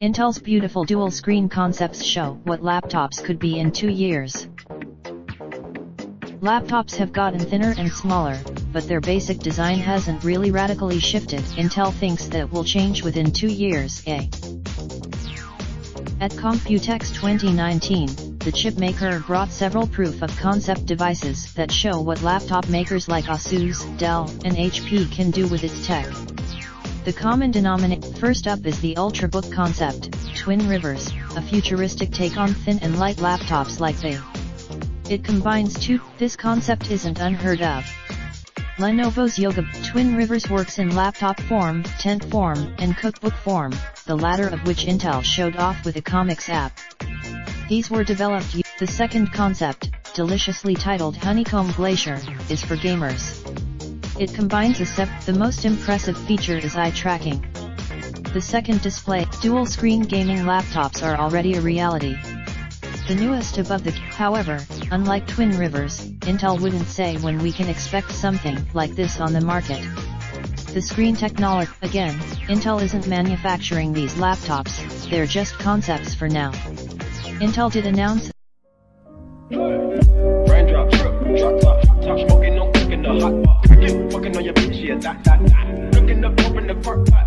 Intel's beautiful dual-screen concepts show what laptops could be in 2 years. Laptops have gotten thinner and smaller, but their basic design hasn't really radically shifted. Intel thinks that will change within 2 years. At Computex 2019, the chipmaker brought several proof-of-concept devices that show what laptop makers like Asus, Dell, and HP can do with its tech. The common denominator first up is the Ultrabook concept, Twin Rivers, a futuristic take on thin and light laptops like they. It combines two. This concept isn't unheard of. Lenovo's Yoga Twin Rivers works in laptop form, tent form, and cookbook form, the latter of which Intel showed off with a comics app. These were developed. The second concept, deliciously titled Honeycomb Glacier, is for gamers. It combines the most impressive feature is eye tracking. The second display, dual-screen gaming laptops are already a reality. The newest above the. However, unlike Twin Rivers, Intel wouldn't say when we can expect something like this on the market. The screen technology. Again, Intel isn't manufacturing these laptops, they're just concepts for now. Intel did announce. Raindrop, drop top, smoking, no cooking the hot pot. Fucking on your bitch, yeah, that. Looking up, open the park, pot.